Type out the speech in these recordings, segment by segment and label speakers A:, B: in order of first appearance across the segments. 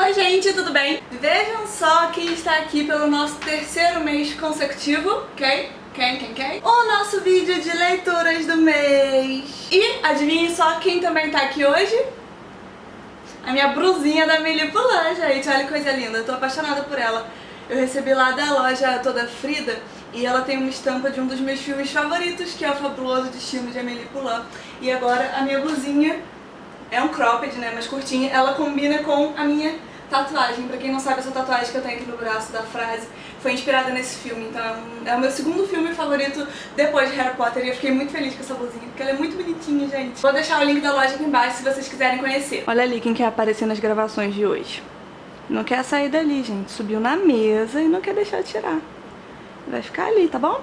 A: Oi gente, tudo bem? Vejam só quem está aqui pelo nosso terceiro mês consecutivo, ok? Quem? O nosso vídeo de leituras do mês. E adivinhem só quem também tá aqui hoje? A minha brusinha da Melipulã, gente. Olha que coisa linda, eu tô apaixonada por ela. Eu recebi lá da loja Toda Frida e ela tem uma estampa de um dos meus filmes favoritos, que é o Fabuloso Destino de Amélie Poulain. E agora a minha blusinha é um cropped, né, mais curtinha, ela combina com a minha tatuagem. Pra quem não sabe, essa tatuagem que eu tenho aqui no braço da frase foi inspirada nesse filme, então é o meu segundo filme favorito depois de Harry Potter e eu fiquei muito feliz com essa blusinha, porque ela é muito bonitinha, gente. Vou deixar o link da loja aqui embaixo se vocês quiserem conhecer. Olha ali quem quer aparecer nas gravações de hoje. Não quer sair dali, gente. Subiu na mesa e não quer deixar eu tirar. Vai ficar ali, tá bom?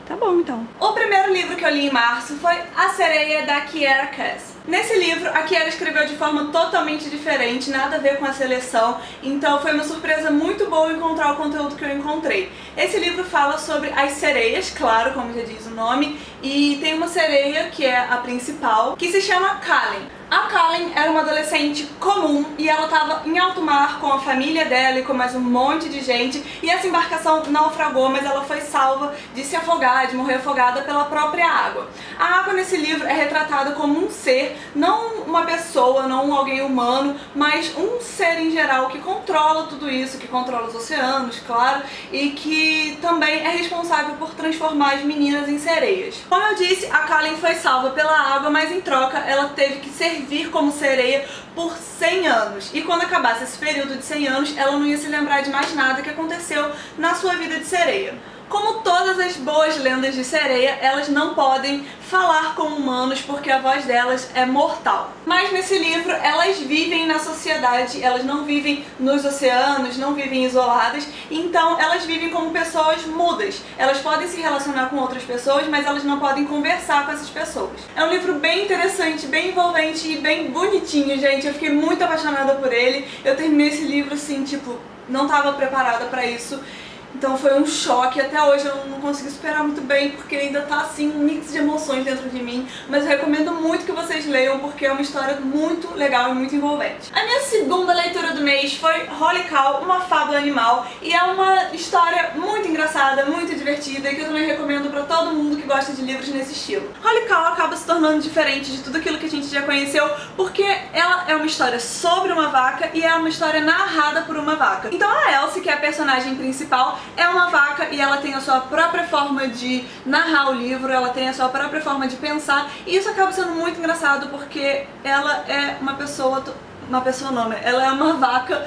A: Tá bom, então. O primeiro livro que eu li em março foi A Sereia, da Kiera Cass. Nesse livro, a Kiera escreveu de forma totalmente diferente, nada a ver com a seleção, então foi uma surpresa muito boa encontrar o conteúdo que eu encontrei. Esse livro fala sobre as sereias, claro, como já diz o nome, e tem uma sereia, que é a principal, que se chama Kallen. A Kallen era uma adolescente comum e ela estava em alto mar com a família dela e com mais um monte de gente, e essa embarcação naufragou, mas ela foi salva de se afogar, de morrer afogada pela própria água. A água nesse livro é retratada como um ser, não uma pessoa, não alguém humano, mas um ser em geral que controla tudo isso, que controla os oceanos, claro, e que também é responsável por transformar as meninas em sereias. Como eu disse, a Kallen foi salva pela água, mas em troca ela teve que servir como sereia por 100 anos. E quando acabasse esse período de 100 anos, ela não ia se lembrar de mais nada que aconteceu na sua vida de sereia. Como todas as boas lendas de sereia, elas não podem falar com humanos porque a voz delas é mortal. Mas nesse livro elas vivem na sociedade, elas não vivem nos oceanos, não vivem isoladas, então elas vivem como pessoas mudas. Elas podem se relacionar com outras pessoas, mas elas não podem conversar com essas pessoas. É um livro bem interessante, bem envolvente e bem bonitinho, gente. Eu fiquei muito apaixonada por ele. Eu terminei esse livro assim, tipo, não estava preparada para isso. Então foi um choque, até hoje eu não consegui superar muito bem, porque ainda tá assim um mix de emoções dentro de mim, mas eu recomendo muito que vocês leiam, porque é uma história muito legal e muito envolvente. A minha segunda leitura do mês foi Holy Cow, uma fábula animal, e é uma história muito engraçada, muito divertida, e que eu também recomendo pra todo mundo que gosta de livros nesse estilo. Holy Cow acaba se tornando diferente de tudo aquilo que a gente já conheceu, porque ela é uma história sobre uma vaca e é uma história narrada por uma vaca. Então a Elsie, que é a personagem principal, é uma vaca e ela tem a sua própria forma de narrar o livro, ela tem a sua própria forma de pensar, e isso acaba sendo muito engraçado porque ela é uma pessoa não, né? Ela é uma vaca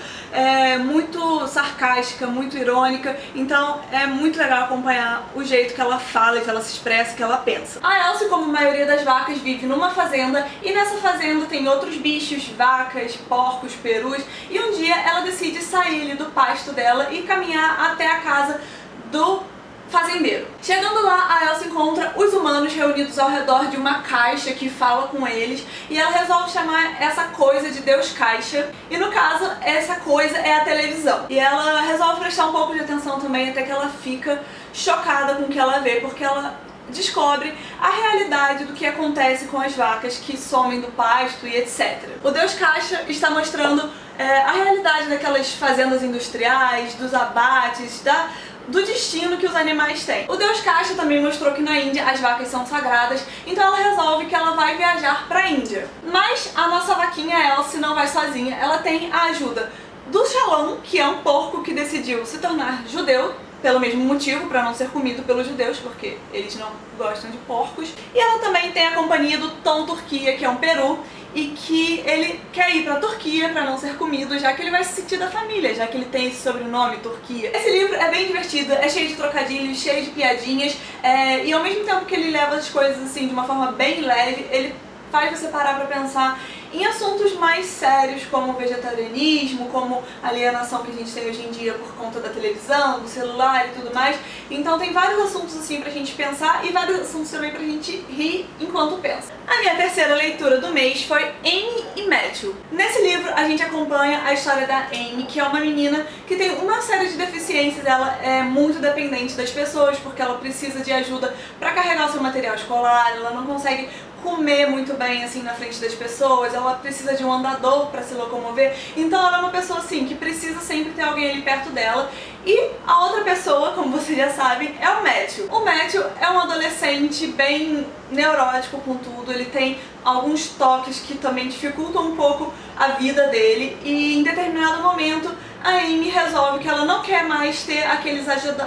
A: muito sarcástica, muito irônica, então é muito legal acompanhar o jeito que ela fala, que ela se expressa, que ela pensa. A Elsie, como a maioria das vacas, vive numa fazenda, e nessa fazenda tem outros bichos, vacas, porcos, perus, e um dia ela decide sair ali do pasto dela e caminhar até a casa do fazendeiro. Chegando lá, a Elsie encontra os humanos reunidos ao redor de uma caixa que fala com eles, e ela resolve chamar essa coisa de Deus Caixa, e no caso, essa coisa é a televisão. E ela resolve prestar um pouco de atenção também, até que ela fica chocada com o que ela vê, porque ela descobre a realidade do que acontece com as vacas que somem do pasto e etc. O Deus Caixa está mostrando a realidade daquelas fazendas industriais, dos abates, do destino que os animais têm. O Deus Caixa também mostrou que na Índia as vacas são sagradas, então ela resolve que ela vai viajar para a Índia. Mas a nossa vaquinha Elsie não vai sozinha, ela tem a ajuda do Shalom, que é um porco que decidiu se tornar judeu, pelo mesmo motivo, para não ser comido pelos judeus, porque eles não gostam de porcos. E ela também tem a companhia do Tom Turquia, que é um peru, e que ele quer ir pra Turquia para não ser comido, já que ele vai se sentir da família, já que ele tem esse sobrenome, Turquia. Esse livro é bem divertido, é cheio de trocadilhos, cheio de piadinhas, e ao mesmo tempo que ele leva as coisas assim de uma forma bem leve, ele faz você parar pra pensar em assuntos mais sérios, como o vegetarianismo, como a alienação que a gente tem hoje em dia por conta da televisão, do celular e tudo mais. Então tem vários assuntos assim pra gente pensar e vários assuntos também pra gente rir enquanto pensa. A minha terceira leitura do mês foi Amy e Matthew. Nesse livro a gente acompanha a história da Amy, que é uma menina que tem uma série de deficiências. Ela é muito dependente das pessoas porque ela precisa de ajuda pra carregar o seu material escolar, ela não consegue comer muito bem, assim, na frente das pessoas, ela precisa de um andador para se locomover, então ela é uma pessoa, assim, que precisa sempre ter alguém ali perto dela. E a outra pessoa, como vocês já sabem, é o Matthew. O Matthew é um adolescente bem neurótico com tudo, ele tem alguns toques que também dificultam um pouco a vida dele, e em determinado momento a Amy resolve que ela não quer mais ter aqueles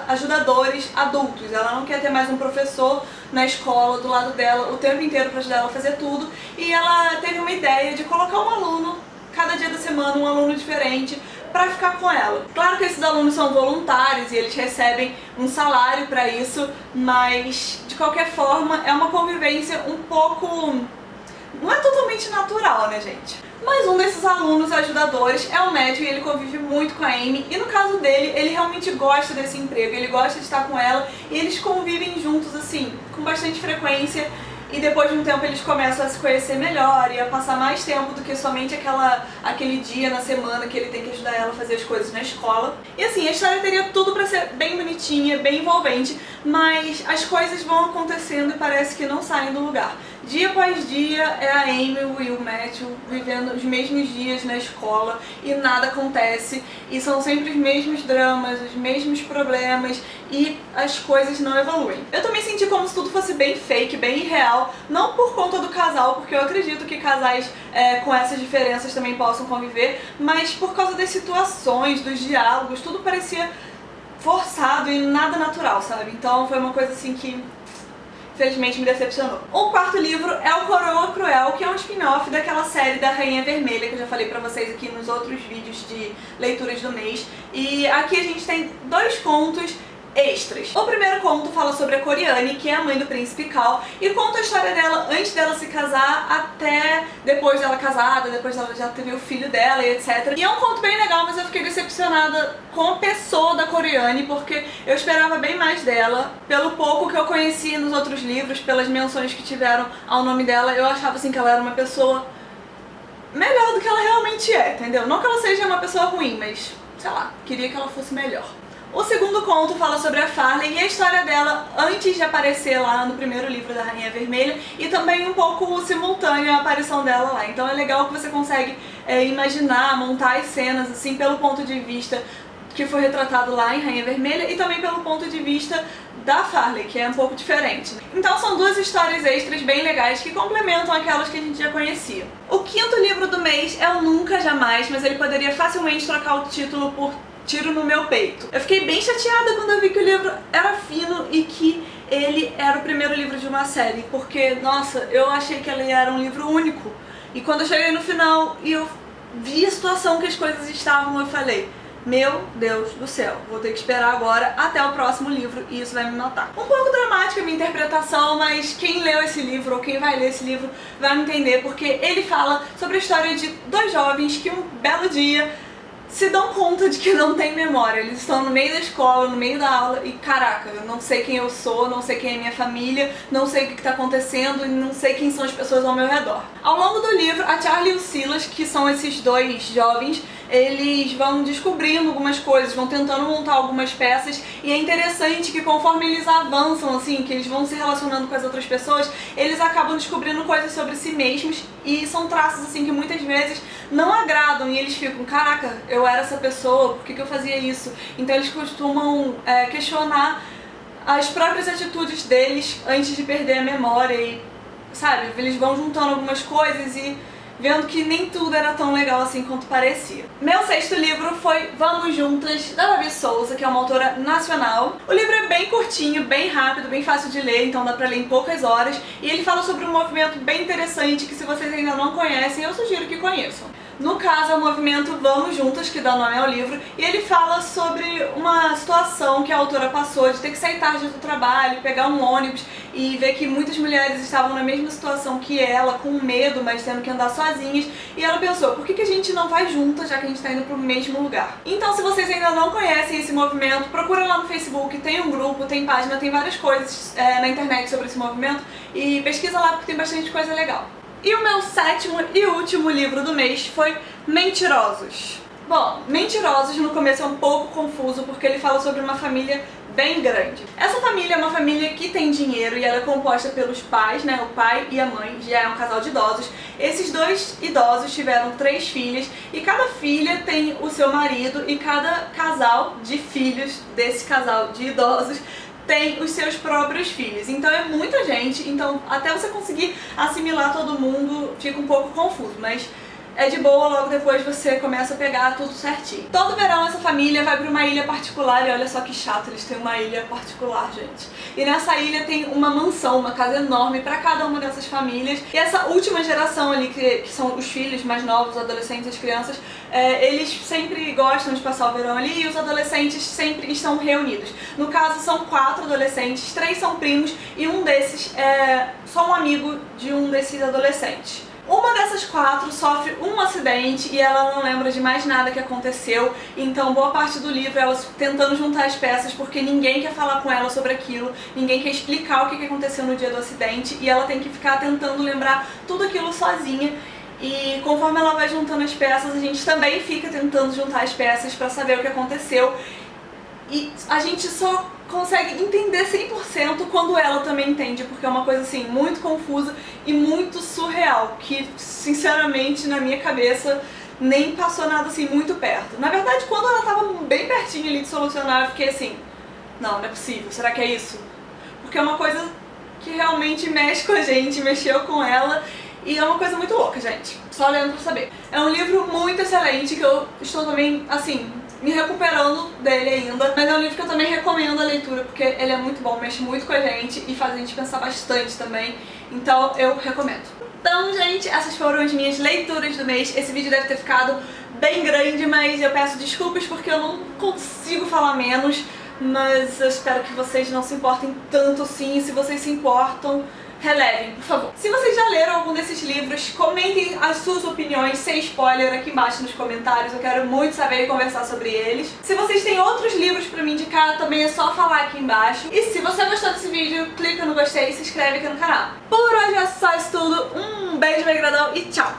A: ajudadores adultos, ela não quer ter mais um professor na escola do lado dela o tempo inteiro para ajudar ela a fazer tudo, e ela teve uma ideia de colocar um aluno, cada dia da semana um aluno diferente, para ficar com ela. Claro que esses alunos são voluntários e eles recebem um salário para isso, mas de qualquer forma é uma convivência um pouco... não é totalmente natural, né, gente? Mas um desses alunos ajudadores é o Matthew e ele convive muito com a Amy, e no caso dele, ele realmente gosta desse emprego, ele gosta de estar com ela e eles convivem juntos, assim, com bastante frequência, e depois de um tempo eles começam a se conhecer melhor e a passar mais tempo do que somente aquele dia na semana que ele tem que ajudar ela a fazer as coisas na escola. E assim, a história teria tudo pra ser bem bonitinha, bem envolvente, mas as coisas vão acontecendo e parece que não saem do lugar. Dia após dia é a Amy e o Matthew vivendo os mesmos dias na escola e nada acontece, e são sempre os mesmos dramas, os mesmos problemas, e as coisas não evoluem. Eu também senti como se tudo fosse bem fake, bem irreal, não por conta do casal, porque eu acredito que casais com essas diferenças também possam conviver, mas por causa das situações, dos diálogos, tudo parecia forçado e nada natural, sabe? Então foi uma coisa assim que infelizmente me decepcionou. O quarto livro é o Coroa Cruel, que é um spin-off daquela série da Rainha Vermelha, que eu já falei pra vocês aqui nos outros vídeos de leituras do mês. E aqui a gente tem 2 contos extras. O primeiro conto fala sobre a Coriane, que é a mãe do príncipe Cal, e conta a história dela antes dela se casar até depois dela casada, depois dela já teve o filho dela e etc. E é um conto bem legal, mas eu fiquei decepcionada com a pessoa da Coriane, porque eu esperava bem mais dela. Pelo pouco que eu conheci nos outros livros, pelas menções que tiveram ao nome dela, eu achava assim que ela era uma pessoa melhor do que ela realmente é, entendeu? Não que ela seja uma pessoa ruim, mas, sei lá, queria que ela fosse melhor. O segundo conto fala sobre a Farley e a história dela antes de aparecer lá no primeiro livro da Rainha Vermelha, e também um pouco simultânea a aparição dela lá. Então é legal que você consegue imaginar, montar as cenas assim pelo ponto de vista que foi retratado lá em Rainha Vermelha e também pelo ponto de vista da Farley, que é um pouco diferente. Então são 2 histórias extras bem legais que complementam aquelas que a gente já conhecia. O quinto livro do mês é o Nunca Jamais, mas ele poderia facilmente trocar o título por Tiro no Meu Peito. Eu fiquei bem chateada quando eu vi que o livro era fino e que ele era o primeiro livro de uma série, porque, nossa, eu achei que ele era um livro único. E quando eu cheguei no final e eu vi a situação que as coisas estavam, eu falei: meu Deus do céu, vou ter que esperar agora até o próximo livro e isso vai me matar. Um pouco dramática a minha interpretação, mas quem leu esse livro ou quem vai ler esse livro vai me entender, porque ele fala sobre a história de 2 jovens que um belo dia se dão conta de que não tem memória. Eles estão no meio da escola, no meio da aula e caraca, eu não sei quem eu sou, não sei quem é minha família, não sei o que está acontecendo e não sei quem são as pessoas ao meu redor. Ao longo do livro, a Charlie e o Silas, que são esses 2 jovens, eles vão descobrindo algumas coisas, vão tentando montar algumas peças, e é interessante que conforme eles avançam, assim, que eles vão se relacionando com as outras pessoas, eles acabam descobrindo coisas sobre si mesmos, e são traços assim que muitas vezes não agradam, e eles ficam: caraca, eu era essa pessoa, por que eu fazia isso? Então eles costumam questionar as próprias atitudes deles antes de perder a memória, e sabe, eles vão juntando algumas coisas e vendo que nem tudo era tão legal assim quanto parecia. Meu 6º livro foi Vamos Juntas, da Babi Souza, que é uma autora nacional. O livro é bem curtinho, bem rápido, bem fácil de ler, então dá pra ler em poucas horas, e ele fala sobre um movimento bem interessante que, se vocês ainda não conhecem, eu sugiro que conheçam. No caso, é o movimento Vamos Juntas, que dá nome ao livro, e ele fala sobre uma situação que a autora passou de ter que sair tarde do trabalho, pegar um ônibus e ver que muitas mulheres estavam na mesma situação que ela, com medo, mas tendo que andar sozinhas, e ela pensou: por que a gente não vai juntas, já que a gente está indo para o mesmo lugar? Então, se vocês ainda não conhecem esse movimento, procura lá no Facebook, tem um grupo, tem página, tem várias coisas na internet sobre esse movimento, e pesquisa lá porque tem bastante coisa legal. E o meu 7º e último livro do mês foi Mentirosos, Bom, Mentirosos no começo é um pouco confuso porque ele fala sobre uma família bem grande. Essa família é uma família que tem dinheiro e ela é composta pelos pais, né? O pai e a mãe, já é um casal de idosos. Esses dois idosos tiveram 3 filhas e cada filha tem o seu marido e cada casal de filhos desse casal de idosos tem os seus próprios filhos. Então é muita gente, então até você conseguir assimilar todo mundo fica um pouco confuso, mas é de boa, logo depois você começa a pegar tudo certinho. Todo verão essa família vai pra uma ilha particular e olha só que chato, eles têm uma ilha particular, gente. E nessa ilha tem uma mansão, uma casa enorme pra cada uma dessas famílias. E essa última geração ali, que são os filhos mais novos, os adolescentes, as crianças, eles sempre gostam de passar o verão ali e os adolescentes sempre estão reunidos. No caso são 4 adolescentes, 3 são primos e um desses é só um amigo de um desses adolescentes. Uma dessas 4 sofre um acidente e ela não lembra de mais nada que aconteceu, então boa parte do livro é ela tentando juntar as peças porque ninguém quer falar com ela sobre aquilo, ninguém quer explicar o que aconteceu no dia do acidente e ela tem que ficar tentando lembrar tudo aquilo sozinha. E conforme ela vai juntando as peças, a gente também fica tentando juntar as peças pra saber o que aconteceu. E a gente só consegue entender 100% quando ela também entende, porque é uma coisa assim muito confusa e muito surreal, que sinceramente na minha cabeça nem passou nada assim muito perto. Na verdade, quando ela tava bem pertinho ali de solucionar, eu fiquei assim, não é possível, será que é isso? Porque é uma coisa que realmente mexe com a gente, mexeu com ela. E é uma coisa muito louca, gente. Só lendo pra saber. É um livro muito excelente, que eu estou também, assim, me recuperando dele ainda. Mas é um livro que eu também recomendo a leitura, porque ele é muito bom, mexe muito com a gente e faz a gente pensar bastante também. Então eu recomendo. Então, gente, essas foram as minhas leituras do mês. Esse vídeo deve ter ficado bem grande, mas eu peço desculpas porque eu não consigo falar menos. Mas eu espero que vocês não se importem tanto assim. E se vocês se importam, relevem, por favor. Se vocês já leram algum desses livros, comentem as suas opiniões, sem spoiler, aqui embaixo nos comentários. Eu quero muito saber e conversar sobre eles. Se vocês têm outros livros pra me indicar, também é só falar aqui embaixo. E se você gostou desse vídeo, clica no gostei e se inscreve aqui no canal. Por hoje é só isso tudo. Um beijo bem grandão e tchau!